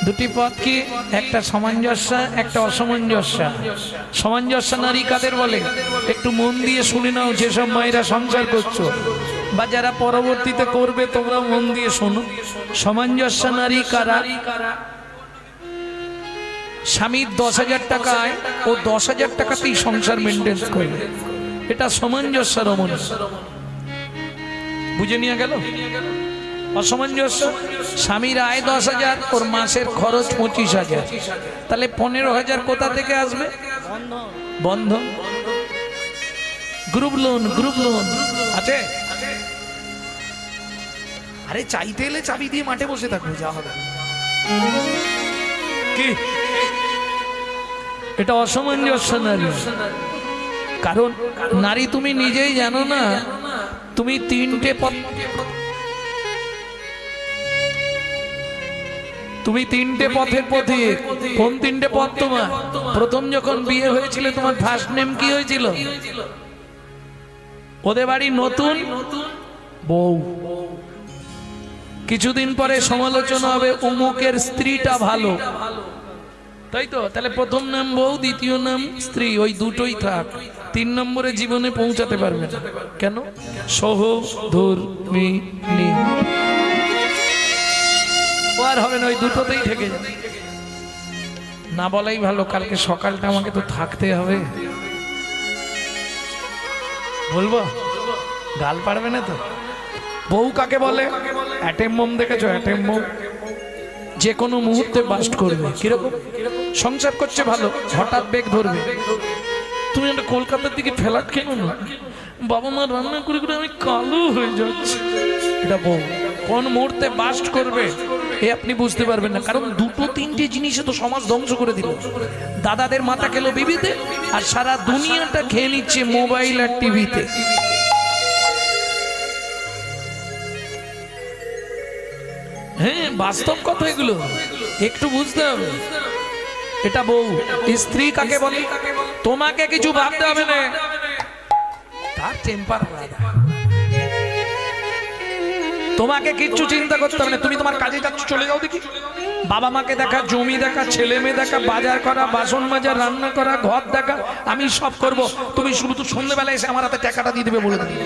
দুটি পথ কি? একটা সামঞ্জস্য, একটা অসামঞ্জস্য। সামঞ্জস্য নারী কাদের বলে? একটু মন দিয়ে শুনে নাও, যেসব মায়েরা সংসার করছো বা যারা পরবর্তীতে করবে, তোমরা মন দিয়ে শোনো। সামঞ্জস্য নারী কারা? স্বামীর 10,000 টাকা আয়, ও 10,000 টাকাতেই সংসার মেনটেন করবে, এটা সামঞ্জস্য রমণী। বুঝে নিয়ে গেল? অসামঞ্জস্য, স্বামীর আয় 10,000, ওর মাসের খরচ 25,000, তাহলে 15,000 কোথা থেকে আসবে? বন্ধন, গ্রুপ লোন। গ্রুপ লোন আছে? আরে চাইতে এলে চাবি দিয়ে মাঠে বসে থাকবে, যা হবে কি? এটা অসামঞ্জস্য নারী। কারণ নারী তুমি নিজেই জানো না, তুমি তিনটে পথ, তুমি তিনটে পথের পথিক। কোন তিনটে পথ তোমার? প্রথম যখন বিয়ে হয়েছিল, তোমার ফার্স্ট নেম কি হয়েছিল? ওদের বাড়ি নতুন বউ। কিছুদিন পরে সমালোচনা হবে, অমুকের স্ত্রীটা ভালো, তাই তো? তাহলে প্রথম নাম বউ, দ্বিতীয় নাম স্ত্রী, ওই দুটোই থাক। 3 নম্বরে জীবনে পৌঁছাতে পারবে না। কেন? সহধর্মিণী আর হবে না, ওই দুটোতেই থেকে যাবে। না বলাই ভালো, কালকে সকালটা আমাকে তো থাকতে হবে। বলবো? গাল পারবে না তো? বউ কাকে বলে? অ্যাটেম বোম দেখেছো? অ্যাটেম বোম যে কোনো মুহূর্তে বাস্ট করবে। কিরকম? সংসার করছে ভালো, হঠাৎ বেগ ধরবে। তুমি একটা কলকাতার দিকে ফ্ল্যাট কেন না? বাবা মা রান্না করে করে আমি কালো হয়ে যাচ্ছি। এটা বউ কোন মুহূর্তে বাস্ট করবে এ আপনি বুঝতে পারবেন না। কারণ দুটো তিনটে জিনিসে তো সমাজ ধ্বংস করে দিল। দাদাদের মাথা খেলো বিবিতে, আর সারা দুনিয়াটা খেয়ে নিচ্ছে মোবাইল আর টিভিতে। হ্যাঁ, বাস্তব কথা এগুলো, একটু বুঝতে হবে। এটা বউ। স্ত্রী কাকে বলে? তোমাকে কিছু ভাবতে হবে না, তার টেম্পার আলাদা। তোমাকে কিচ্ছু চিন্তা করতে হবে না, তুমি তোমার কাজে যাচ্ছ, চলে যাও দেখি। বাবা মাকে দেখা, জমি দেখা, ছেলে মেয়ে দেখা, বাজার করা, বাসন মাজা, রান্না করা, ঘর দেখা, আমি সব করব। তুমি শুধু তো সন্ধ্যেবেলা এসে আমার হাতে টাকাটা দিয়ে দেবে বলে দিই।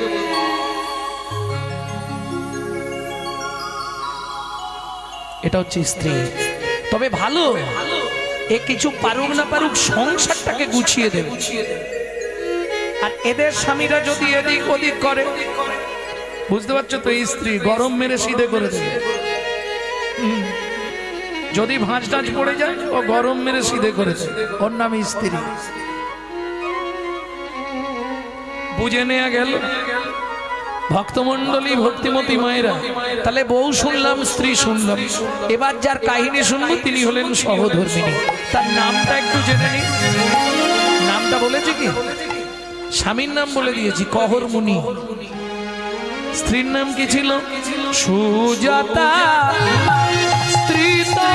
এটা হচ্ছে স্ত্রী। তবে ভালো, এ কিছু পারুক না পারুক সংসারটাকে গুছিয়ে দেবে। আর এদের স্বামীরা যদি এদিক ওদিক করে, বুঝতে পারছো তো, স্ত্রী গরম মেরে সিধে করে দেবে। যদি ভাঁজ টাঁজ পড়ে যায়, ও গরম মেরে সিধে করে দেবে। ওর নাম স্ত্রী। বুঝে নেওয়া গেল? ভক্তমন্ডলী, ভক্তিমতী মায়েরা, তাহলে বউ শুনলাম, স্ত্রী শুনলাম, এবার যার কাহিনী শুনবো তিনি হলেন সহধর্মিণী। তার নামটা একটু জেনে নিই। নামটা বলেছি কি? স্বামীর নাম বলে দিয়েছি, কহরমুনি। স্ত্রীর নাম কি ছিল? সুজাতা। স্ত্রী তো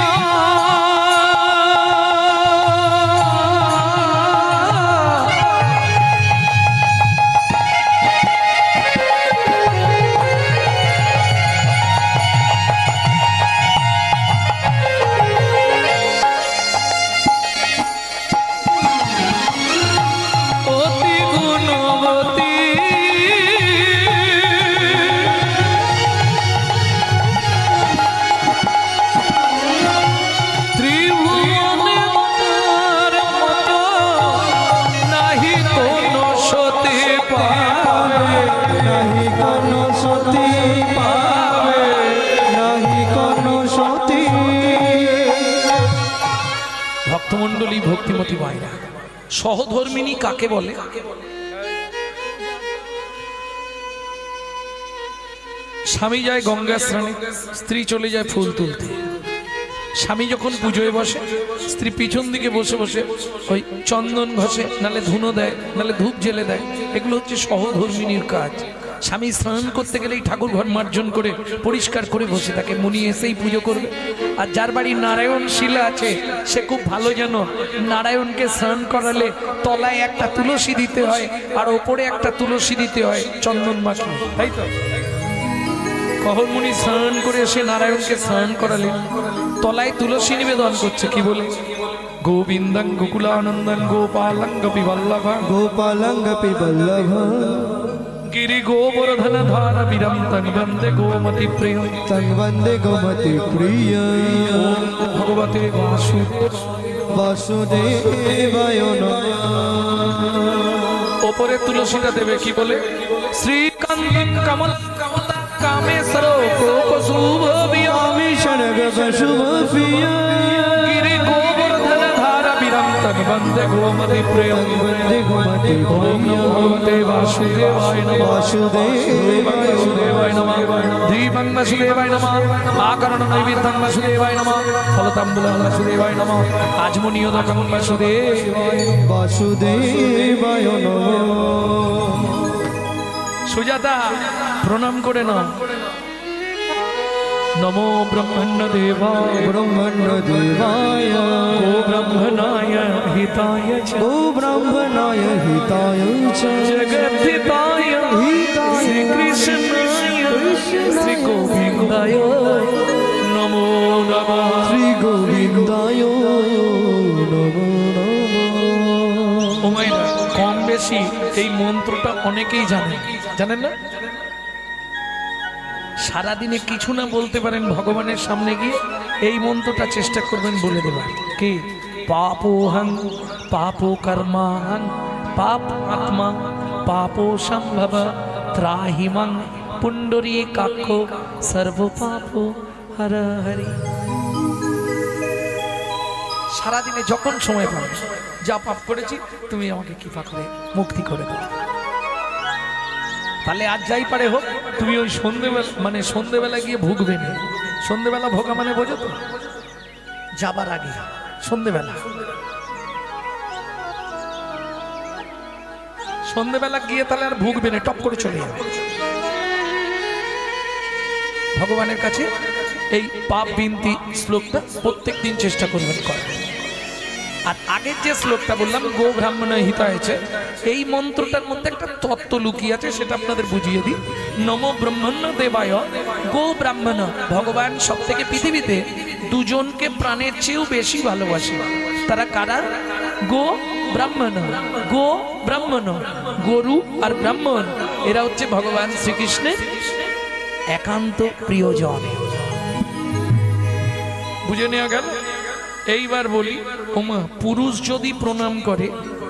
ভক্তমন্ডলী, ভক্তিমতী মায়েরা, সহধর্মিণী কাকে বলে? স্বামী যায় গঙ্গা স্নানে, স্ত্রী চলে যায় ফুল তুলতে। স্বামী যখন পুজোয় বসে, স্ত্রী পিছন দিকে বসে বসে ওই চন্দন ঘষে, নালে ধুনো দেয়, নালে ধূপ জেলে দেয়। এগুলো হচ্ছে সহধর্মিণীর কাজ। স্বামী স্নান করতে গেলেই ঠাকুর ঘর মার্জন করে পরিষ্কার করে বসে থাকে, মুনি এসেই পুজো করবে। আর যার বাড়ি নারায়ণ শিলা আছে, সে খুব ভালো জানো, নারায়ণকে স্নান করালে তলায় একটা তুলসী দিতে হয়, আর ওপরে একটা তুলসী দিতে হয় চন্দন মাখিয়ে, তাই তো? কহরমুনি স্নান করে এসে নারায়ণকে স্নান করালেন। তলায় তুলসী নিবেদন করছে কি বলে গোবিন্দং গোকুলানন্দং গোপালং গোপী বল্লভ গোপালং গোপী বল্লভ गिरि गोवर्धन धार विरम तंग वंदे गोमति प्रिय তং বন্দে গোমতি প্রিয় ओम भगवते वासुदेव বাসুদেবায় নমঃ। ওপরে তুলসীটা দেবে কি বলে শ্রীকান্তং কমল কামেশ্বর কোপশুভ আমি শরগ শুভ প্রিয় गिरि गोवर्धन धार विरम तंग वंदे गोमति प्रिय বন্দে গোমতি ओम नमो भगवते वासुदेवाय नमः वासुदेवाय नमः दीपं वासुदेवाय नमः आकरणं नैवेद्यं वासुदेवाय नमः फलताम्बूलं वासुदेवाय नमः आजमनीयोदकं वासुदेवाय বাসুদেবায় নমঃ। सुजाता प्रणाम करे ना नमो ब्रह्मण्य देवाय ব্রহ্মণ্য দেবায় गो ब्रह्मणाय हिताय च গো ব্রাহ্মণায় হিতায় চ जगद्धिताय हिताय श्री कृष्णाय श्री गोविन्दाय नमो नमः শ্রী গোবিন্দায় নমো নমঃ। ও মাইরা কম বেশি এই মন্ত্রটা অনেকেই জানেন জানেন না সারাদিনে কিছু না বলতে পারেন ভগবানের সামনে গিয়ে এই মন্ত্রটা চেষ্টা করবেন বলে দেবার কি পাপোহং পাপো কর্মাহং পাপ আত্মা পাপো সম্ভব ত্রাহিমং পুণ্ডরী কাক্ষ সর্ব পাপ হর হরি সারাদিনে যখন সময় পাবে যা পাপ করেছি তুমি আমাকে কৃপা করে মুক্তি করে দাও তাহলে আজ যাই পারে হোক তুমি ওই সন্ধেবেলা মানে সন্ধেবেলা গিয়ে ভুগবে না সন্ধেবেলা ভোগা মানে বোঝো তো যাবার আগে সন্ধেবেলা সন্ধেবেলা গিয়ে তাহলে আর ভুগবে না টপ করে চলে যাবে ভগবানের কাছে এই পাপ বিনতি শ্লোকটা প্রত্যেক দিন চেষ্টা করবেন করা আর আগের যে শ্লোকটা বললাম গো ব্রাহ্মণ হিতা হয়েছে এই মন্ত্রটার মধ্যে একটা তত্ত্ব লুকিয়ে আছে সেটা আপনাদের বুঝিয়ে দিই নমো ব্রহ্মণ্য দেবায় গো ব্রাহ্মণ ভগবান সব থেকে পৃথিবীতে দুজনকে প্রাণের চেয়েও বেশি ভালোবাসে তারা কারা গো ব্রাহ্মণ গো ব্রাহ্মণ গরু আর ব্রাহ্মণ এরা হচ্ছে ভগবান শ্রীকৃষ্ণের একান্ত প্রিয়জন বুঝে নেওয়া গেল এইবার বলি ওমা পুরুষ যদি প্রণাম করে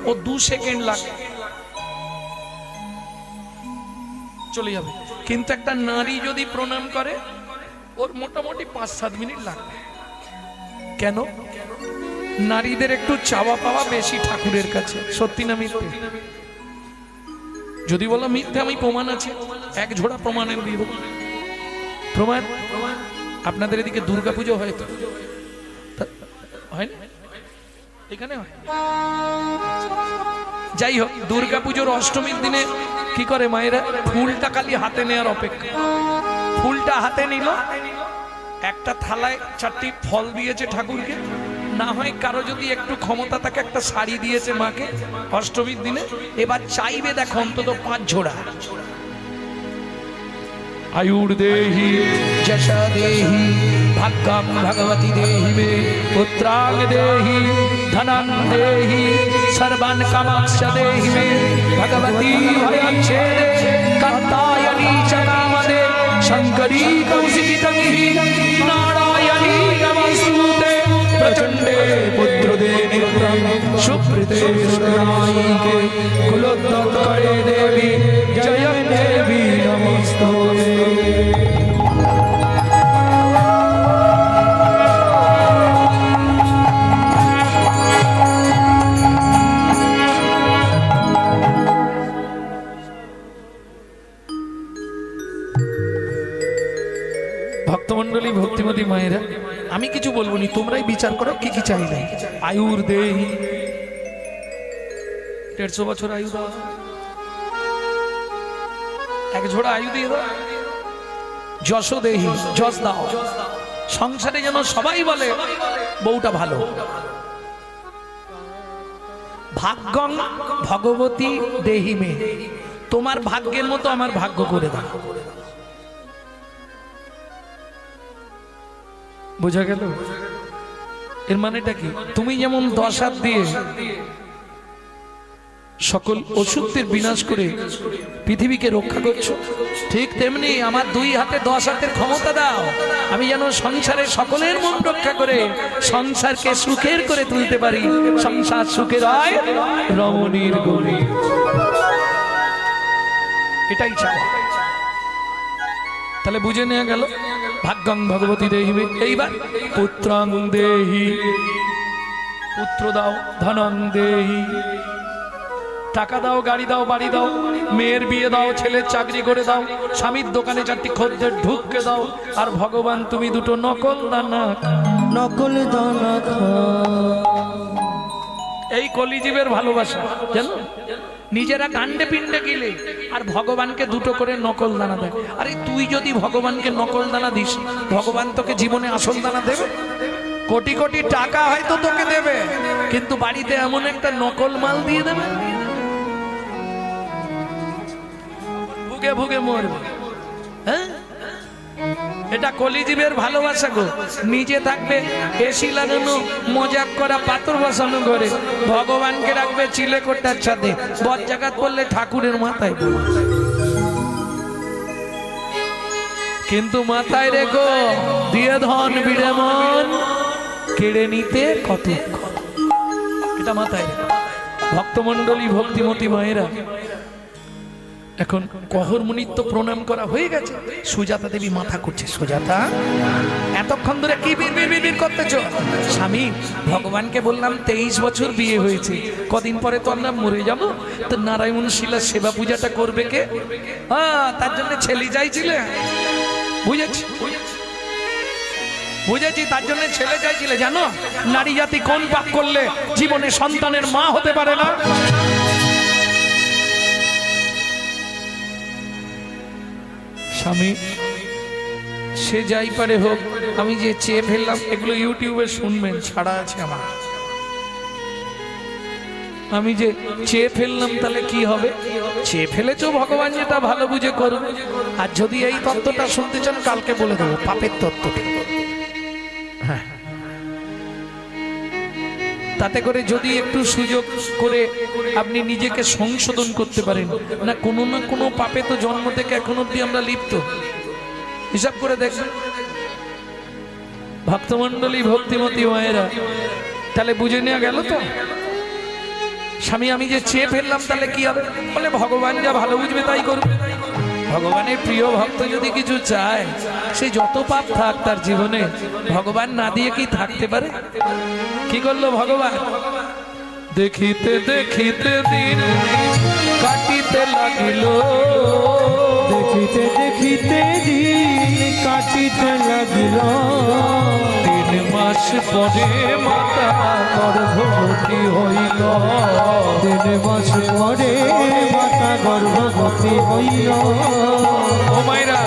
ও 2 সেকেন্ড লাগে চলে যাবে কিন্তু একটা নারী যদি প্রণাম করে ওর মোটামুটি 5-7 মিনিট লাগবে কেন নারীদের একটু চাওয়া পাওয়া বেশি ঠাকুরের কাছে সত্যি না মিথ্যে যদি বলো মিথ্যে আমি প্রমাণ আছে এক ঝোড়া প্রমাণের দিব প্রমাণ আপনাদের এদিকে দুর্গাপুজো হয় তো হয় না এখানে হয় যাই হোক দুর্গাপুজোর অষ্টমীর দিনে কি করে মায়েরা ফুলটা খালি হাতে নেওয়ার অপেক্ষা ফুলটা হাতে নিল একটা থালায় 4টি ফল দিয়েছে ঠাকুরকে না হয় কারো যদি একটু ক্ষমতা থাকে একটা শাড়ি দিয়েছে মাকে অষ্টমীর দিনে এবার চাইবে দেখো অন্তত 5 ঝোড়া आयुर्देहि जशा देहि भाग्यं भगवती देहि मे पुत्रां देहि धनं देहि सर्वान् कामांश्च देहि मे भगवती भयच्छेदे कात्यायनी च कामदे शङ्करी कौशिकी तन्वी नारायणी नमस्तुते प्रचण्डे पुत्रदे नित्यं सुप्रीते सुरनायिके कुलोत्तरे देवी जय देवी नमस्तुते ভক্তমণ্ডলী ভক্তিমতী মায়েরা আমি কিছু বলবো নি তোমরাই বিচার করো কি কি চাইলে আয়ুর দেহি 150 বছর আয়ু দাও এক ঝোড়া আয়ু দিয়ে দাও যশ দেহি যশ দাও সংসারে যেন সবাই বলে বউটা ভালো ভাগ্যং ভগবতী দেহি মে তোমার ভাগ্যের মতো আমার ভাগ্য করে দাও বোঝা গেল? এর মানেটা কি? তুমি যেমন 10 হাত দিয়ে সকল অসুখের বিনাশ করে পৃথিবীকে রক্ষা করছো, ঠিক তেমনি আমার 2 হাতে 10 হাতের ক্ষমতা দাও, আমি যেন সংসারে সকলের মন রক্ষা করে সংসারকে সুখের করে তুলতে পারি। সংসার সুখের হয় রমণীর গরি, এটাই চাই। তাহলে বুঝে নেওয়া গেল ভাগ্যং ভগবতী দেহিবে। এইবার পুত্রং দেহি, পুত্র দাও, ধনং দেহি, টাকা দাও, গাড়ি দাও, বাড়ি দাও, মেয়ের বিয়ে দাও, ছেলের চাকরি করে দাও, স্বামীর দোকানে 4টি খদ্দের ঢুককে দাও, আর ভগবান তুমি 2টো নকল দানা। নকল দানা খা। এই কলিজীবের ভালোবাসা জানো, নিজেরা কাণ্ডে পিণ্ডে গিলে আর ভগবানকে 2টো করে নকল দানা দেয়। আরে তুই যদি ভগবানকে নকল দানা দিস, ভগবান তোকে জীবনে আসল দানা দেবে? কোটি কোটি টাকা হয়তো তোকে দেবে, কিন্তু বাড়িতে এমন একটা নকল মাল দিয়ে দেবে, ভুগে ভুগে মরবে। হ্যাঁ, এটা কলিজীবের ভালোবাসা গো। নিজে থাকবে এসি লাগানো, মজাক করা, পাথর বসানো করে, ভগবানকে রাখবে চিলে কোটার ছাদে, বজ্জাকাত করলে ঠাকুরের মাথায়। কিন্তু মাথায় রেখো, দিয়ে ধন বিড়ে মন, কেড়ে নিতে কত। এটা মাথায় রেখো। ভক্তমণ্ডলী, ভক্তিমতী মায়েরা, এখন কহর মুনিত্ব প্রণাম করা হয়ে গেছে। সুজাতা দেবী মাথা করছে, সুজাতা এতক্ষণ ধরে কি বিড় করতেছ? স্বামী, ভগবানকে বললাম 23 বছর বিয়ে হয়েছে, কদিন পরে তো আমরা মরে যাবো, তো নারায়ণ শিলার সেবা পূজাটা করবে কে? হ্যাঁ, তার জন্য ছেলে চাইছিলে। বুঝেছি বুঝেছি, তার জন্য ছেলে চাইছিলে। জানো নারী জাতি কোন পাপ করলে জীবনে সন্তানের মা হতে পারে না? স্বামী, সে যাই পারে হোক, আমি যে চেয়ে ফেললাম, এগুলো ইউটিউবে শুনবেন, ছাড়া আছে আমার। আমি যে চেয়ে ফেললাম, তাহলে কি হবে? চেয়ে ফেলেছো, ভগবান যেটা ভালো বুঝে করবে। আর যদি এই তত্ত্বটা শুনতে চান, কালকে বলে দেবো পাপের তত্ত্বটা। হ্যাঁ, তাতে করে যদি একটু সুযোগ করে আপনি নিজেকে সংশোধন করতে পারেন, না কোনো পাপে তো জন্ম থেকে এখন অব্দি আমরা লিপ্ত। হিসাব করে দেখবেন ভক্তমণ্ডলী, ভক্তিমতী মায়েরা, তাহলে বুঝে নেওয়া গেল তো। স্বামী, আমি যে চেয়ে ফেললাম, তাহলে কি হবে? বলে ভগবান যা ভালো বুঝবে তাই করবে। ভগবানের প্রিয় ভক্ত যদি কিছু চায়, সে যত পাপ থাক তার জীবনে, ভগবান না দিয়ে কি থাকতে পারে? কি করলো ভগবান? দেখিতে দেখিতে দিন কাটিতে লাগিল, দেখিতে দেখিতে দিন কাটিতে লাগিল। 3 মাস পরে মাতা গর্ভবতী হইল, 3 মাস পরে মাতা গর্ভবতী হইল। ও মায়েরা,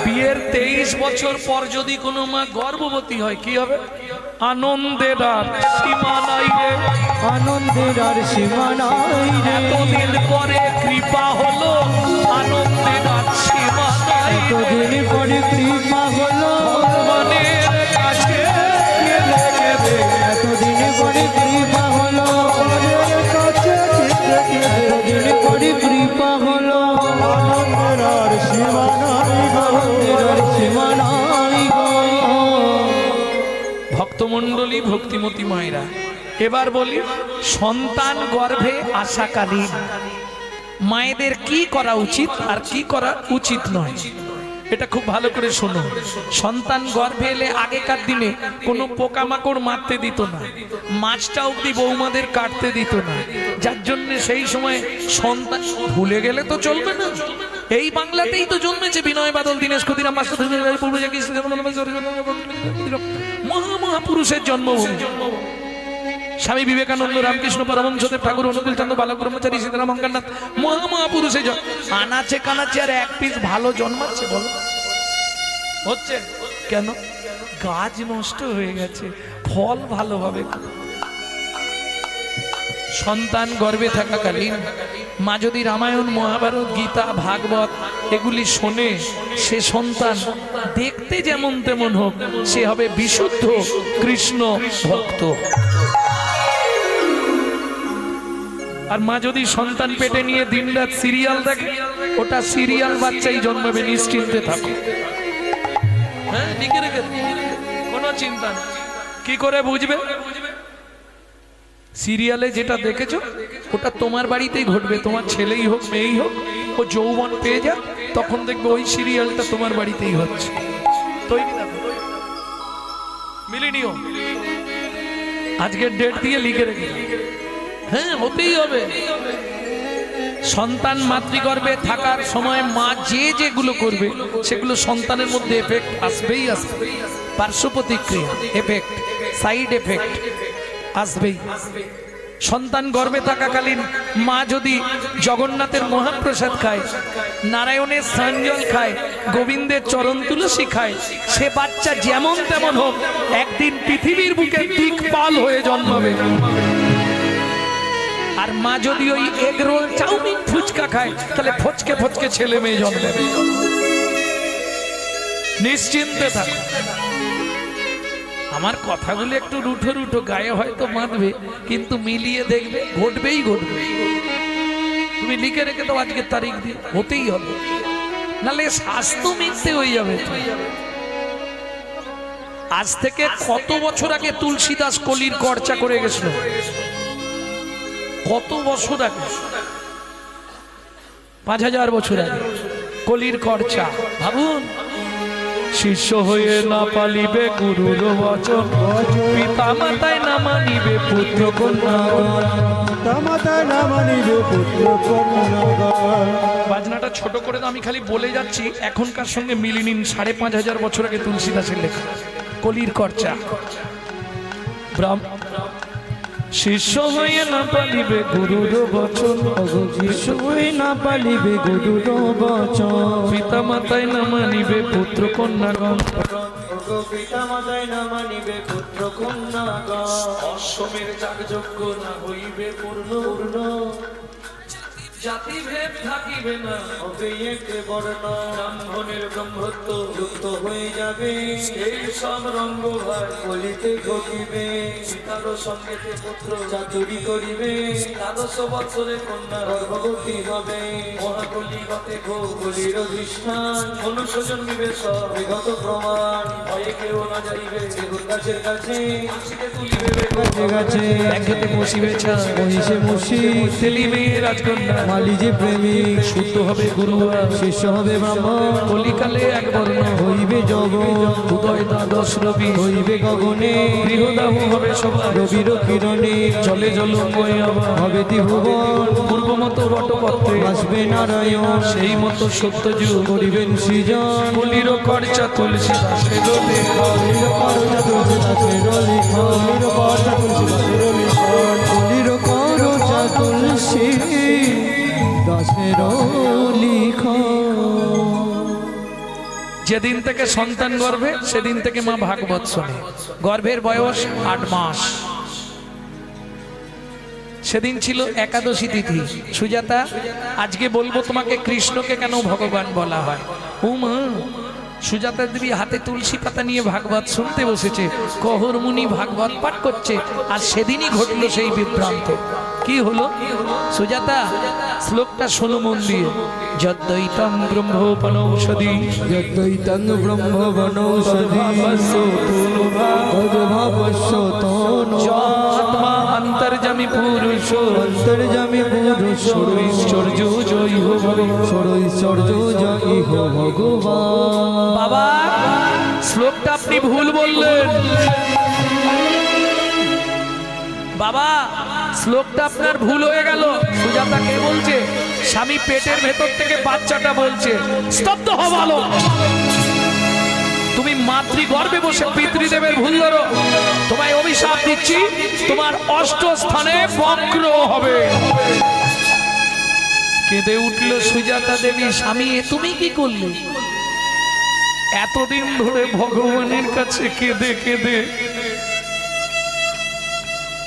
বিয়ের 23 বছর পর যদি কোনো মা গর্ভবতী হয়, কি হবে? আনন্দের আর সীমা নাই রে, আনন্দের আর সীমা নাই রে। এতদিন পরে কৃপা হলো, আনন্দের আর সীমা নাই। এতদিন পরে কৃপা হলো ভগবানের কাছে গেলে গেলে, এতদিন পরে কৃপা হলো এতদিন পরে কৃপা হলো। আনন্দের আর সীমা নাই, আনন্দের আর সীমা নাই গো। ভক্তমণ্ডলী, ভক্তিমতী মায়েরা, এবার বলি সন্তান গর্ভে আসাকালীন মায়েদের কি করা উচিত আর কি করা উচিত নয়, এটা খুব ভালো করে শোনো। সন্তান গর্ভে এলে আগেকার দিনে কোনো পোকামাকড় মারতে দিত না, মাছটা অব্দি বৌমাদের কাটতে দিত না, যার জন্য সেই সময় সন্তান, ভুলে গেলে তো চলবে না। এই বাংলাতেই তো জন্মেছে বিনয় বাদল, দীনেশ ক্ষুদিরাম, মহামহাপুরুষের জন্মভূমি। স্বামী বিবেকানন্দ, রামকৃষ্ণ পরমহংসদেব ঠাকুর, অনুকূল চন্দ্র, বালক ব্রহ্মচারী, সীতারাম অঙ্কারনাথ, মহামহাপুরুষের আনাচে কানাচে আর 1 পিস ভালো জন্মাচ্ছে? বলো হচ্ছে কেন? গাছ নষ্ট হয়ে গেছে, ফল ভালোভাবে। সন্তান গর্ভে থাকাকালীন মা যদি রামায়ণ মহাভারত গীতা ভাগবত এগুলি শোনে, সে সন্তান দেখতে যেমন তেমন হোক, সে হবে বিশুদ্ধ কৃষ্ণ ভক্ত। আর মা যদি সন্তান পেটে নিয়ে দিনরাত সিরিয়াল দেখে, ওটা সিরিয়াল বাচ্চাই জন্মাবে, নিশ্চিন্তে থাকো। হ্যাঁ, লিখে রেখে কোনো চিন্তা নেই। কি করে বুঝবে? সিরিয়ালে যেটা দেখেছো ওটা তোমার বাড়িতেই ঘটবে, তোমার ছেলেই হোক মেয়েই হোক, ও যৌবন পেয়ে যাক, তখন দেখবে ওই সিরিয়ালটা তোমার বাড়িতেই হচ্ছে। তৈরি থাকো, মিলিনিও আজকের ডেট দিয়ে লিখে রেখে। হ্যাঁ, হতেই হবে। সন্তান মাতৃগর্ভে থাকার সময় মা যেগুলো করবে সেগুলো সন্তানের মধ্যে এফেক্ট আসবেই আসবে, পার্শ্ব প্রতিক্রিয়া, এফেক্ট, সাইড এফেক্ট আসবেই। সন্তান গর্ভে থাকাকালীন মা যদি জগন্নাথের মহাপ্রসাদ খায়, নারায়ণের স্নানজল খায়, গোবিন্দের চরণ তুলসী খায়, সে বাচ্চা যেমন তেমন হোক একদিন পৃথিবীর বুকে দিকপাল হয়ে জন্মাবে। আর মা যদি ওই এগ রোল, চাউমিন, ফুচকা খায়, তাহলে ফচকে ফচকে ছেলে মেয়ে জন্মাবে। নিশ্চিন্তে থাকো। আমার কথাগুলো একটু রুঠো রুঠো, গায়ে হয়তো মানবে, কিন্তু মিলিয়ে দেখবে ঘটবেই ঘটবে। তুমি লিখে রেখে দাও আজকের তারিখ দিয়ে, হতেই হবে, নাহলে স্বাস্থ্য মিথ্যে হয়ে যাবে। আজ থেকে কত বছর আগে তুলসীদাস কলির চর্চা করে গেছিল? কত বছর আগে? 5000 বছর আগে কলির চর্চা। ভাবুন, শিষ্য হয়ে না পালিবে গুরুর বচন, পিতা মাতায় না মানিবে পুত্র কন্যা, পিতা মাতায় না মানিবে পুত্র কন্যা। বাজনাটা ছোট করে তো আমি খালি বলে যাচ্ছি, এখনকার সঙ্গে মিলিয়ে নিন। 5500 বছর আগে তুলসীদাসের লেখা কলির চর্চা। শিষ্য হয়ে না পালিবে গুরুর বচন, শিষ্য হয়ে না পালিবে গুরুর বচন, পিতা মাতায় না মানিবে পুত্র কন্যাগণ, পিতা মাতায় না মানিবে পুত্র কন্যাগণ। অশ্বমের যাগযজ্ঞ না হইবে পূর্ণ, জাতি ভেদ থাকিবে না, হবে এক বর্ণ, ব্রাহ্মণের ব্রহ্মত্ব যুক্ত হয়ে যাবে, এই সব রঙ্গ ভাই কলিতে ঘটিবে। পিতার সঙ্গেতে পুত্র চাতুরি করিবে, 12 বছরে কন্যা গর্ভবতী হবে। মহাকলি গতে গো কলির অধিষ্ঠান, মনুষ্য জন্মিবে সব বিগত প্রমাণ, ভয়ে কেউ না যাইবে, বেগুন গাছের কাছে হাসিতে তুলিবে গাছে গাছে, একসাথে বসিবে ছা মহিষে মুষি, তেলিবে রাজকন্যা, মালি যে প্রেমিক, শুদ্ধ হবে গুরু, শিষ্য হবে ব্রাহ্মণ, কলিকালে এক বর্ণ হইবে জগৎ, উদয় দ্বাদশ রবি, হইবে গগনে, গৃহদাহ হবে সবাই, রবির কিরণে, জলে জলময় আবার, হবে ত্রিভুবন, পূর্ব মতো বটপত্রে আসবে নারায়ণ, সেই মতো সত্য যুগ করিবেন সৃজন। কলির খরচা তুলসী দাসের লেখা, কলির করজা তুলসী দাসের লিখন, কলির করজা তুলসী দাসের লিখন। যেদিন থেকে সন্তান গর্ভে সেদিন থেকে মা ভাগবত শোনে। গর্ভের বয়স 8 মাস। সেদিন ছিল একাদশী তিথি। সুজাতা, আজকে বলবো তোমাকে কৃষ্ণকে কেন ভগবান বলা হয়। ও মা, সুজাতা দেবী হাতে তুলসী পাতা নিয়ে ভাগবত শুনতে বসেছে, কহর মুনি ভাগবত পাঠ করছে, আর সেদিনই ঘটলো সেই বিভ্রান্ত। কি হলো সুজাতা? শ্লোকটা শোনো মন দিয়ে। যদ্দৈতং ব্রহ্মোপনৌষধি, যদ্দৈতং ব্রহ্মবনৌষধি, তদ্ভাবস্য তনু, আত্মা অন্তর্যামী পুরুষ, অন্তর্যামী পুরুষ, ঐশ্বর্য জয় হো ঐশ্বর্য জয় হো ভগবান। বাবা, শ্লোকটা আপনি ভুল বললেন। বাবা, শ্লোকটা আপনার ভুল হয়ে গেল। সুজাতা কে বলছে? স্বামী পেটের ভেতর থেকে বাচ্চাটা বলছে। স্তব্ধ হও ভালো। তুমি মাতৃগর্ভে বসে পিতৃদেবের ভুল ধরো। তোমায় অভিশাপ দিচ্ছি, তোমার 8 স্থানে বক্র হবে। কেঁদে উঠল সুজাতা দেবী, স্বামী এ তুমি কি করলে? এতদিন ধরে ভগবানের কাছে কেঁদে কেঁদে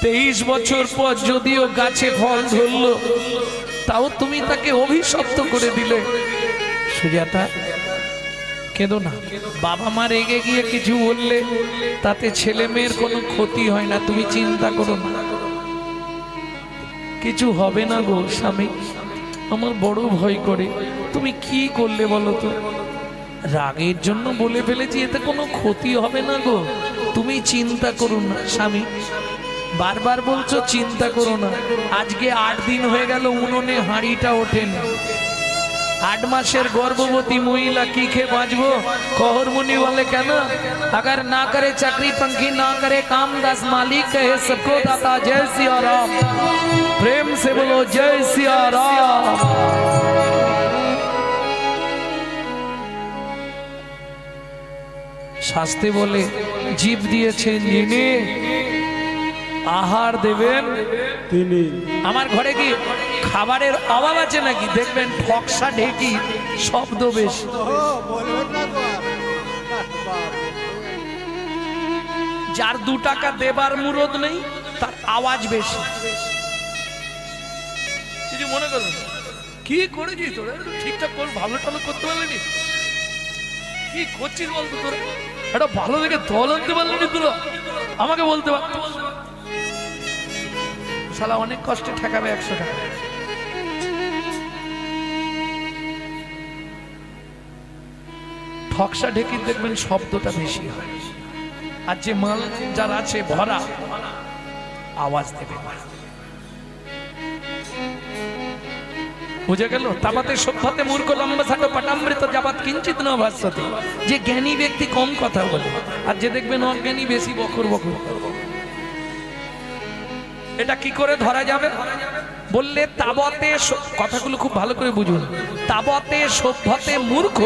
23 বছর পর যদিও গাছে ফল ধরলো, তাও তুমি তাকে অভিশপ্ত করে দিলে। সুজাতা, কেঁদো না। বাবা মা রেগে গিয়ে কিছু বললে তাতে ছেলে মেয়ের কোনো ক্ষতি হয় না, তুমি চিন্তা করো না, কিছু হবে না গো। স্বামী, আমার বড় ভয় করে। তুমি কি করলে বলো তো? রাগের জন্য বলে ফেলেছি, এতে কোনো ক্ষতি হবে না গো, তুমি চিন্তা করো না। স্বামী, বারবার বলছো চিন্তা করো না। আজকে 8 দিন হয়ে গেল উনুনে হাঁড়িটা ওঠেনি। 8 মাসের গর্ভবতী মহিলা কি খেয়ে বাঁচবো? कहरमुनि वाले कहना, अगर ना करे चाकरी पंखी, ना करे काम, दास मालिक कहे सबको दाता। जय सिया राम। प्रेम से बोलो जय सिया राम। শাস্তে বলে জীব দিয়েছেন যিনি, আহার দেবেন তিনি। আমার ঘরে কি খাবারের অভাব আছে নাকি? দেখবেন ঠকসা ঢেকি শব্দ বেশি। যার 2 টাকা দেবার মুরদ নেই তার আওয়াজ বেশি। কিছু মনে করবেন, কি করেছিস তোরা? ঠিকঠাক করে ভালো টালো করতে পারলি? কি করছিস বলতো তোরা? এটা ভালো দেখে দল আনতে পারলি তোরা? আমাকে বলতে পার। শালা অনেক কষ্টে ঠেকাবে 100 টাকা। ঠকসা ঢেকি দেখবেন শব্দটা বেশি হয়। আর যে মাল যার আছে ভরা, আওয়াজ দেবে না। বুঝে গেল? তাবাতে সভ্যতে মূর্খ লম্বা সাটো পটামৃত যাবাত কিঞ্চিত ন ভাস্যতে। যে জ্ঞানী ব্যক্তি কম কথা বলে, আর যে দেখবেন অজ্ঞানী বেশি বকর বকর। এটা কি করে ধরা যাবে বললে, তাবতে, কথাগুলো খুব ভালো করে বুঝুন। তাবতে সভ্যতে মূর্খ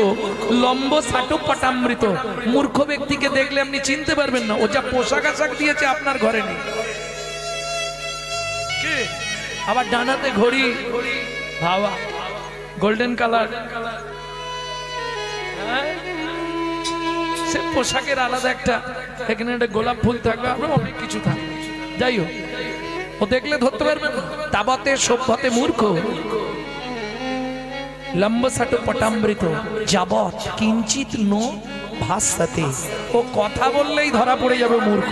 লম্ব সাটো পটামৃত। মূর্খ ব্যক্তিকে দেখলে আপনি চিনতে পারবেন না, ও যা পোশাক আশাক দিয়েছে আপনার ঘরে নেই। কি আবার ডানাতে ঘড়ি, ভাবা গোল্ডেন কালার, সে পোশাকের আলাদা একটা, এখানে একটা গোলাপ ফুল থাকবে, আপনার অনেক কিছু থাকবে। যাই হোক, ও দেখলে ধরতে পারবেন। তাবতে সভ্যতে মূর্খ লম্ব সাটো পটামৃত যাবৎ কিঞ্চিত নো ভাস্যতে। ও কথা বললেই ধরা পড়ে যাবে মূর্খ।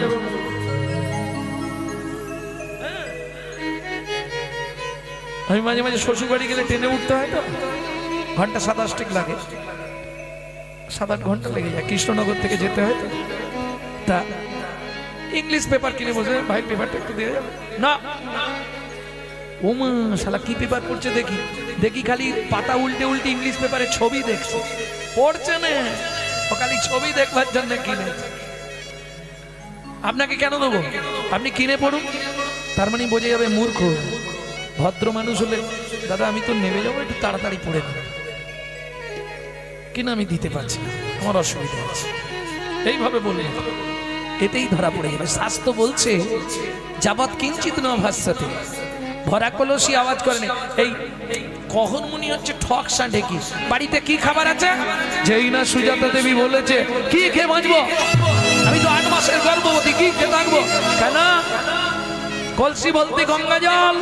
আমি মাঝে মাঝে শ্বশুর বাড়ি গেলে ট্রেনে উঠতে হয় তো, ঘন্টা 27 লাগে, 7-8 ঘন্টা লেগে যায়। কৃষ্ণনগর থেকে যেতে হয় তো। তা ইংলিশ পেপার কিনে বসে, ভাই পেপারটা একটু দিয়ে যাবে না। ওমা শালা কি পেপার পড়ছে দেখি দেখি, খালি পাতা উল্টে উল্টে ইংলিশ পেপারে ছবি দেখছে, পড়ছে না, ও খালি ছবি দেখবার জন্য কিনে। আপনাকে কেন দেবো? আপনি কিনে পড়ুন, তার মানে বোঝা যাবে মূর্খ। ভদ্র মানুষ হলে, দাদা আমি তো নেমে যাবো, একটু তাড়াতাড়ি পড়ে নেব, কিনা আমি দিতে পারছি না, আমার অসুবিধা আছে, এইভাবে বললে এতেই ধরা পড়ে যাবে। শাস্ত্র বলছে যাবৎ কিঞ্চিত ন ভাস্যতে, ভরা কলসি আওয়াজ করে না। এই कहरमुनि হচ্ছে ঠকসা ঢেকি। বাড়িতে কি খাবার আছে? যেই না সুজাতা দেবী বলেছে কি খেয়ে বাঁচবো, আমি তো 8 মাসের গর্ভবতী, কি খেয়ে থাকবো? কেন? কলসি বলতে গঙ্গা জল,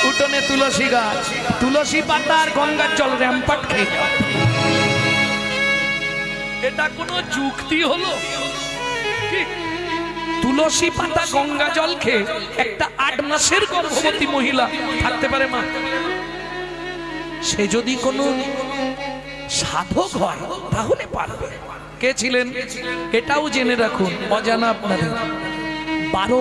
উঠোনে তুলসী গাছ, তুলসী পাতা আর গঙ্গার জল র্যাম্পাট খেয়ে যাও। এটা কোনো যুক্তি হলো? কি তুলসী পাতা গঙ্গা জল খেয়ে একটা 8 মাসের গর্ভবতী মহিলা থাকতে পারে মা? সে যদি কোনো সাধক হয় তাহলে পারবে। কে ছিলেন এটাও জেনে রাখুন, অজানা আপনাদের। 12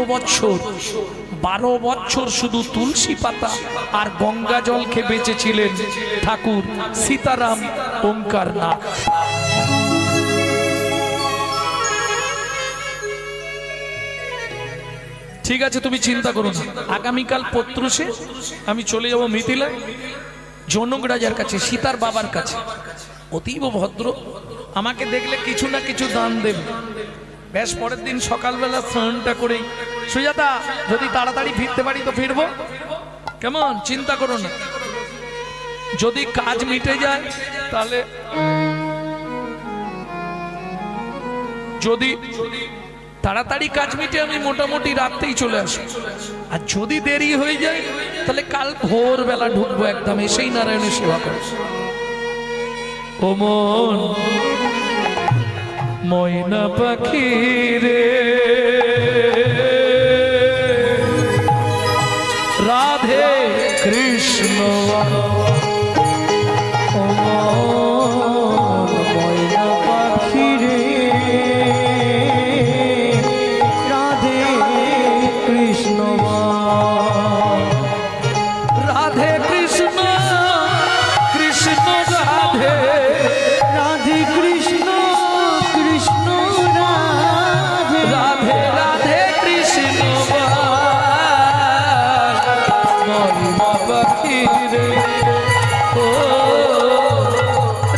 বছর শুধু তুলসী পাতা আর গঙ্গা জল খেয়ে বেঁচেছিলেন ঠাকুর সীতারাম ওঙ্কার নাথ। ঠিক আছে, তুমি চিন্তা করো না। আগামীকাল পত্রুষে আমি চলে যাব মিথিলা, জনক রাজার কাছে, সীতার বাবার কাছে। অতীব ভদ্র, আমাকে দেখলে কিছু না কিছু দান দেবে। বেশ পরের দিন সকালবেলা স্নানটা করেই, সুজাতা যদি তাড়াতাড়ি ফিরতে পারি তো ফিরবো, কেমন? চিন্তা করো না। যদি কাজ মিটে যায় তাহলে, যদি তাড়াতাড়ি কাজ মিটে আমি মোটামুটি রাতেই চলে আসি, আর যদি দেরি হয়ে যায় তাহলে কাল ভোরবেলা ঢুকবো, একদম এসেই নারায়ণের সেবা করব। ও মন ময়না পাখি রে, রাধে কৃষ্ণ ও মন ময়না পাখি রে, রাধে কৃষ্ণ রাধে কৃষ্ণ কৃষ্ণ রাধে, রাধে কৃষ্ণ কৃষ্ণ রাধে, রাধে রাধে কৃষ্ণ ময়না পাখি রে, ও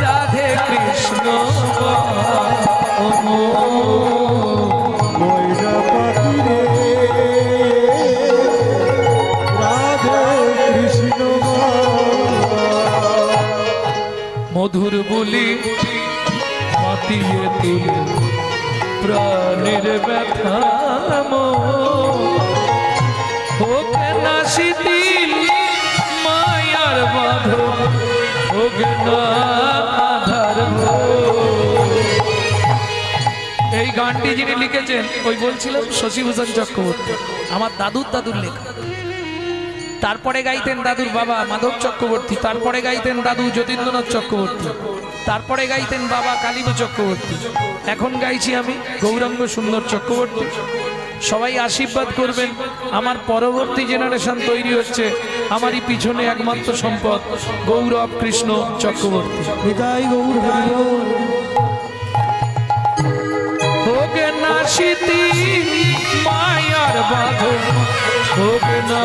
রাধে কৃষ্ণ ও ময়না পাখি রে, রাধে কৃষ্ণ মধুর বলি মাতিয়ে তুলে প্রাণের ব্যথা হোক না শিথিল মায়ার বাঁধন, হোক না আধার ভোর। এই গানটি যিনি লিখেছেন ওই বলছিলাম শশীভূষণ চক্রবর্তী, আমার দাদুর লেখা। তারপরে গাইতেন দাদুর বাবা মাধব চক্রবর্তী, তারপরে গাইতেন দাদু যতীন্দ্রনাথ চক্রবর্তী, তারপরে গাইতেন বাবা কালীব চক্রবর্তী, এখন গাইছি আমি গৌরাঙ্গ সুন্দর চক্রবর্তী। সবাই আশীর্বাদ করবেন, আমার পরবর্তী জেনারেশন তৈরি হচ্ছে, আমারই পিছনে একমাত্র সম্পদ গৌরব কৃষ্ণ চক্রবর্তী। বিদায় গৌর হরি বল। হোক না শিথিল মায়ার বাঁধন, হোক না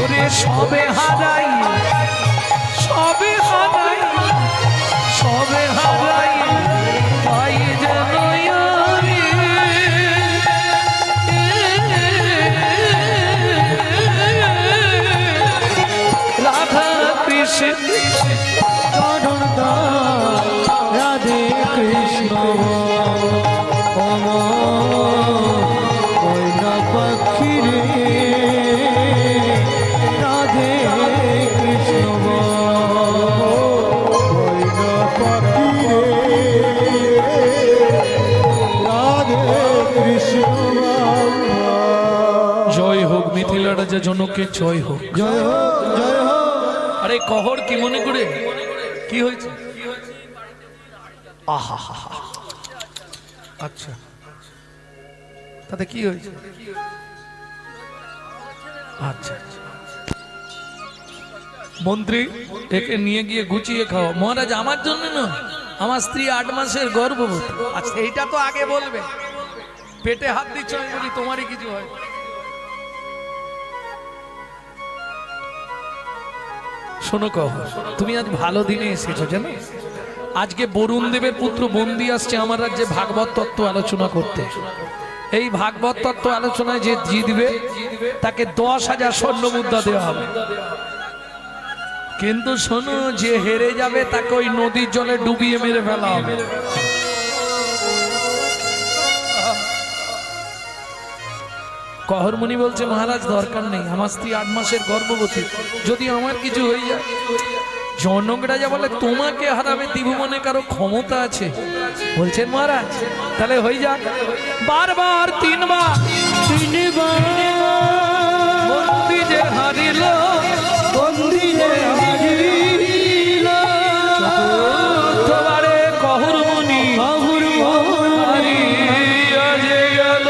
ওরে সবে হারাই সবে হারাই সবে হারাই পাই যেন আমি। রাধা কৃষ্ণ চরণ দাস, রাধে কৃষ্ণ ও ময়না পাখি রে, রাধে কৃষ্ণ ময়না পাখি রে, রাধে কৃষ্ণ। জয় হোক মিথিলা রাজা জনকের জয় হোক। জয় হোক জয় হোক। আরে কহর কি মনে করে কি হয়েছে? আহা আচ্ছা, তাতে কি হয়েছে? আচ্ছা মন্ত্রী একে নিয়ে গিয়ে গুছিয়ে খাও। মহারাজ আমার জন্য না, আমার স্ত্রী 8 মাসের গর্ভবতী। আচ্ছা এইটা তো আগে বলবে, পেটে হাত দিচ্ছ আমি বলি তোমারই কিছু হয়। শোনো কহ, তুমি আজ ভালো দিনে এসেছো জানো। আজকে বরুণ দেবের পুত্র বন্দি আসছে আমার রাজ্যে ভাগবত তত্ত্ব আলোচনা করতে। এই ভাগবত তত্ত্ব আলোচনায় যে জিতবে তাকে 10,000 স্বর্ণ মুদ্রা দেওয়া হবে। কিন্তু শোনো, যে হেরে যাবে তাকে ওই নদীর জলে ডুবিয়ে মেরে ফেলা হবে। কহরমুনি বলছে মহারাজ দরকার নেই, আমার স্ত্রী 8 মাসের গর্ভবতী, যদি আমার কিছু হয়ে যায়। জনক রাজা বলে তোমাকে হারাবে ত্রিভুবনে কারো ক্ষমতা আছে? বলছেন মহারাজ তাহলে হয়ে যাক। বারবার 3 বার বন্দি যে হারিল, বন্দি যে হারিল, চতুর্থবারে কহরমুনি হারিয়া যে গেল।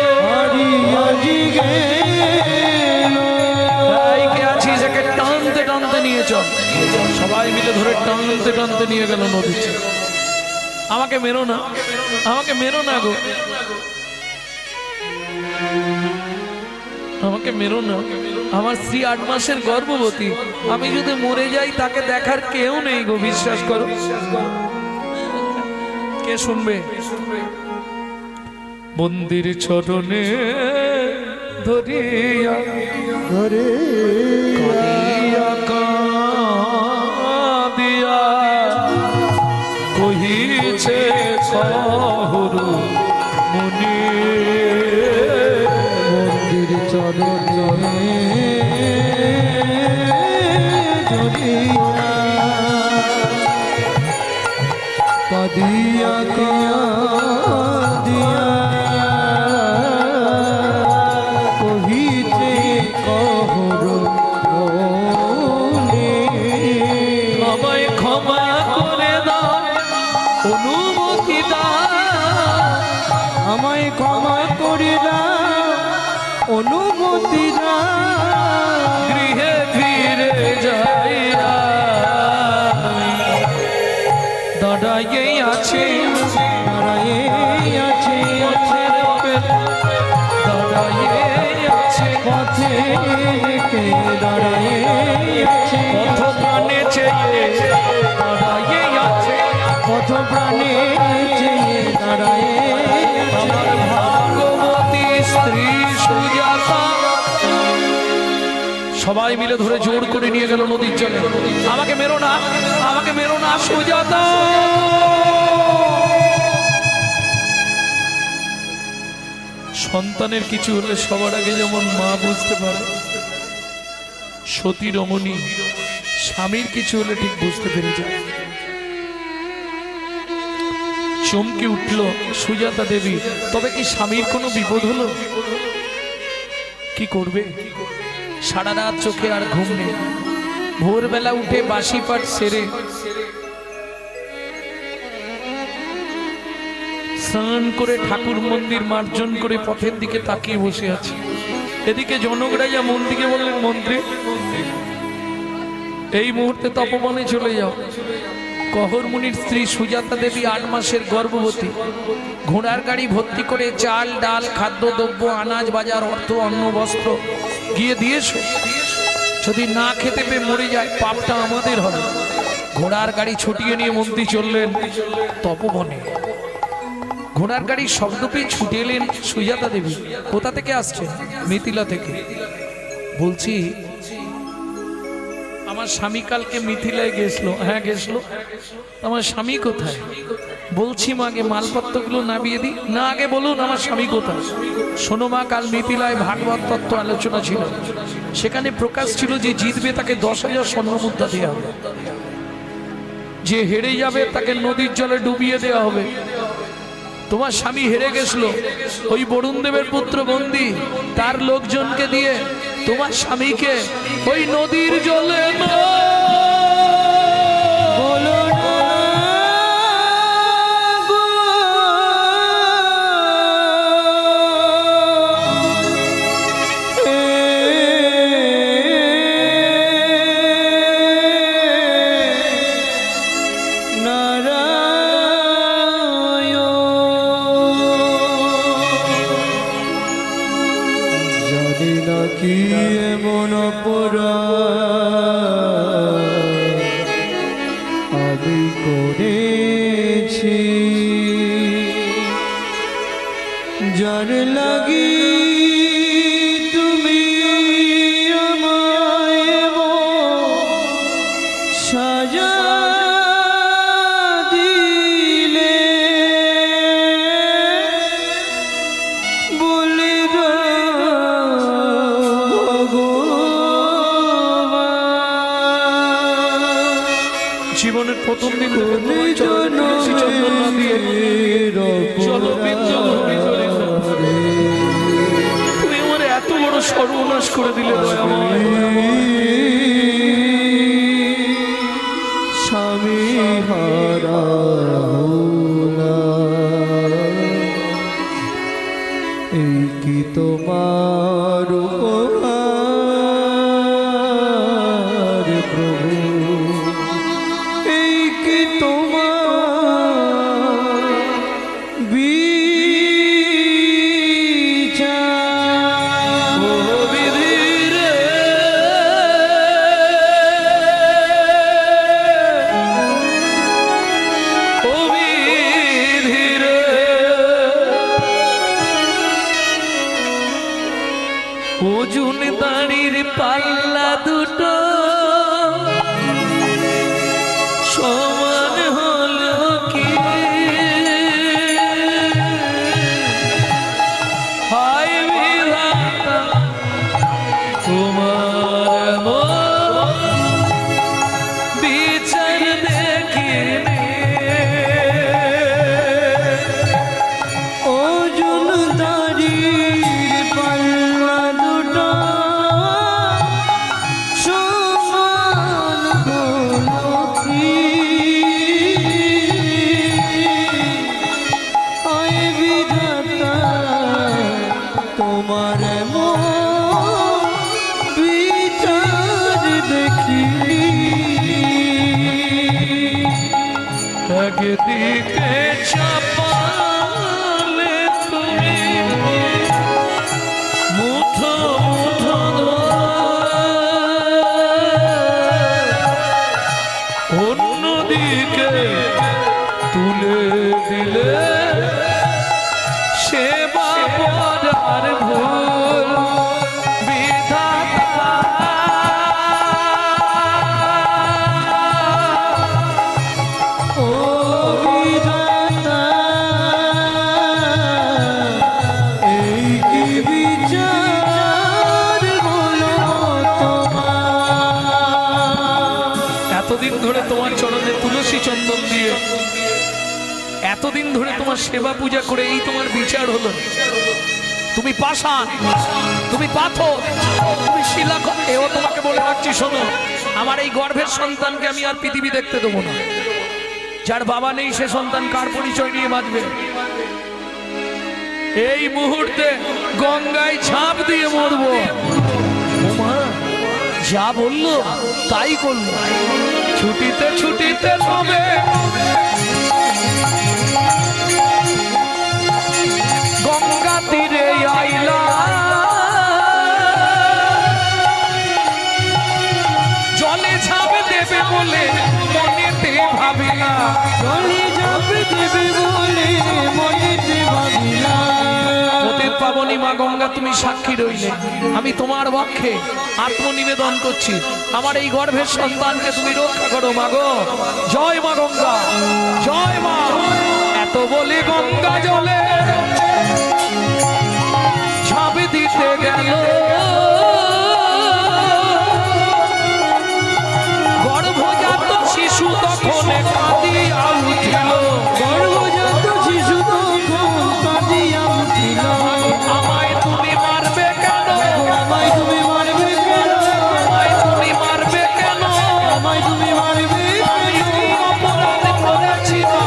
টানতে টানতে নিয়ে চল, সবাই মিলে ধরে টানতে টানতে নিয়ে গেল নদীতে। আমাকে মেরো না, আমাকে মেরো না গো, আমাকে মেরো না। আমার স্ত্রী 8 মাসের গর্ভবতী, আমি যদি মরে যাই তাকে দেখার কেউ নেই গো, বিশ্বাস করো। কে শুনবে? মন্দির চরণে ধরিয়া কাঁদিয়া কাঁদিয়া কহিছে কহ চরণে জড়িয়া কাঁদিয়া কাঁদিয়া কহিতে কহর মনে আমায় ক্ষমা করে দাও অনুমতি দাও আমায় ক্ষমা করে দাও অনুমতি দাও গৃহে ফিরে যাইয়া দাঁড়াইয়ে আছে দাঁড়ায়ে আছে দাঁড়াইয়ে আছে পথে কে দাঁড়ায়ে আছে পথ প্রাণে চেয়ে দাঁড়াইয়ে আছে পথ প্রাণে চেয়ে দাঁড়ায়ে আমার ভাগ্যবতী স্ত্রী সুজাতা সবাই মিলে ধরে জোর করে নিয়ে গেল নদীর জলে আমাকে মেরো না সুজাতা সন্তানের কিছু হলে সবার আগে যেমন মা বুঝতে পারে সতী রমণী স্বামীর কিছু হলে ঠিক বুঝতে পেরে যায় চমকে উঠল সুজাতা দেবী তবে কি স্বামীর কোনো বিপদ হলো কি করবে সারা রাত চোখে আর ঘুম নেই ভোরবেলা উঠে বাসি পাট সেরে স্নান করে ঠাকুর মন্দির মার্জন করে পথের দিকে তাকিয়ে বসে আছে এদিকে জনকরাজা মন্ত্রীকে বললেন মন্ত্রী এই মুহূর্তে তপবনে চলে যাও কহর মুনির স্ত্রী সুজাতা দেবী 8 মাসের গর্ভবতী ঘোড়ার গাড়ি ভর্তি করে চাল ডাল খাদ্যদ্রব্য আনাজ বাজার অর্থ অন্ন বস্ত্র গিয়ে দিয়েছো যদি না খেতে পেয়ে মরে যায় পাপটা আমাদের হবে ঘোড়ার গাড়ি ছুটিয়ে নিয়ে মন্ত্রী চললেন তপবনে ঘোড়ার গাড়ির শব্দ পেয়ে ছুটে এলেন সুজাতা দেবী কোথা থেকে আসছেন মিথিলা থেকে বলছি আমার স্বামী কালকে মিথিলায় গেছিল হ্যাঁ গেছিল আমার স্বামী কোথায় বলছি মা আগে মালপত্রগুলো নামিয়ে দিই না আগে বলুন আমার স্বামী কোথায় শোনো মা কাল মিথিলায় ভাগবত তত্ত্ব আলোচনা ছিল সেখানে প্রকাশ ছিল যে জিতবে তাকে 10,000 স্বর্ণমুদ্রা দেওয়া হবে যে হেরে যাবে তাকে নদীর জলে ডুবিয়ে দেওয়া হবে তোমার স্বামী হেরে গেছিল ওই বরুণ দেবের পুত্র বন্দী তার লোকজনকে দিয়ে তোমার স্বামীকে ওই নদীর জলে বলো না গো জানি না কি এমন অপরাধ আমি করেছি যার লাগি তুমি আমায় সাজা দিলে বলে জীবনের প্রথম দিন তুমি আমার এত বড় সর্বনাশ করে দিলে দয়াময় স্বামী হারা এই কি তোমার উপহার প্রভু এই কি তোমার বিচার ও বিধি রে, ও বিধি রে, ওজন দাঁড়ির পাল্লা দুটো সমান হলো কি হায় বিধাতা তোমার বিচার দেখি একদিকে চাপালে তুমি মুঠো মুঠো অন্যদিকে তুলে দিলে সেবা করার ভুল বিধাতা ও বিধাতা এই কি বিচার বলো তোমার এতদিন ধরে তোমার চরণে তুলসী চন্দন দিয়ে এতদিন ধরে তোমার সেবা পূজা করে এই তোমার বিচার হলো তুমি পাষাণ তুমি পাথর তুমি শিলা এও তোমাকে বলে রাখছি শোনো আমার এই গর্ভের সন্তানকে আমি আর পৃথিবী দেখতে দেবো না যার বাবা নেই সে সন্তান কার পরিচয় নিয়ে বাঁচবে এই মুহূর্তে গঙ্গায় ঝাঁপ দিয়ে মরবো ওমা যা বললো তাই করলো ছুটিতে ছুটিতে হবে গঙ্গা তীরে আইলা জলে ঝাঁপ দেবে বলে মনেতে ভাবিলা জলে ঝাঁপ দেবে বলে মনেতে ভাবিলা পতিত পাবনী মা গঙ্গা তুমি সাক্ষী রইলে আমি তোমার পক্ষে আত্মনিবেদন করছি আমার এই গর্ভের সন্তানকে তুমি রক্ষা করো মা গো জয় মা গঙ্গা জয় মা এত বলি গঙ্গা জলে ঝাঁপ দিতে গেল গর্ভজাত শিশু তখন কাঁদিয়া উঠিল গর্ভজাত শিশু তখন কাঁদিয়া উঠিল আমায় তুমি মারবে কেন আমায় তুমি মারবে কেন আমায় তুমি মারবে কেন আমায় তুমি মারবে আমি কি অপরাধ করেছি মা?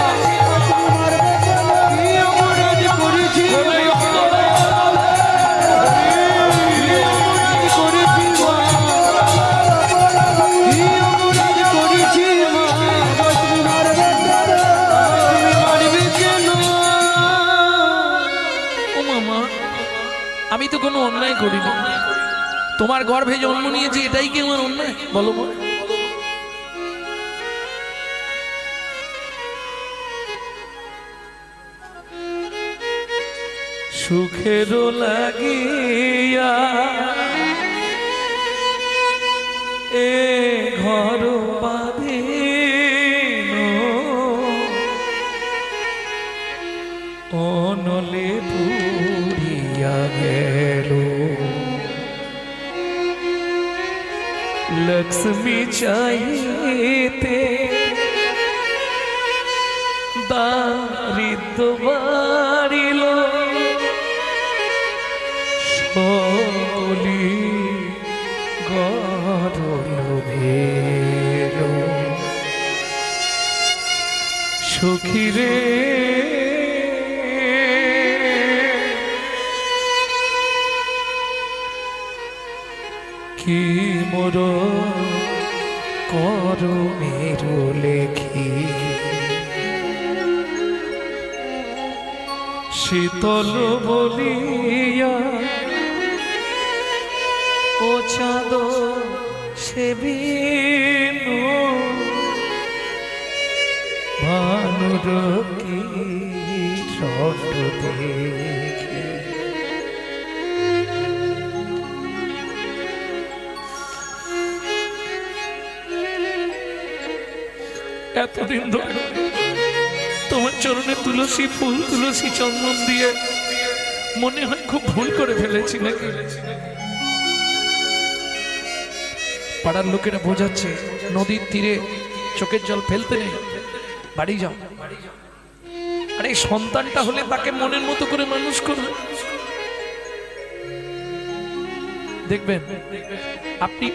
কি অপরাধ করেছি বলে ও মামা আমি তো কোনো অন্যায় করিনি তোমার গর্ভে জন্ম নিয়েছি এটাই কি আমার অন্যায় বলো মা? সুখের লাগিয়া এ ঘর বাঁধিল অনলে পুরিয়া গেল লক্ষ্মী চাইতে দারিদ্র বাড়িল সকলি গরল ভেল সখীরে কি মোর কর মেরো লেখি শীতল বলিয়া ও চাঁদ সেবিনু ভানুর কি রট দেখি এতদিন ধরে তোমার চরণে তুলসী ফুল তুলসী চন্দন দিয়ে মনে হয় খুব ভুল করে ফেলেছি নাকি পাড়ার লোকেরা বোঝাচ্ছে নদীর তীরে চোখের জল ফেলতে নেই বাড়ি যাও আরে সন্তানটা হলে তাকে মনের মতো করে মানুষ করবে দেখবেন আপনি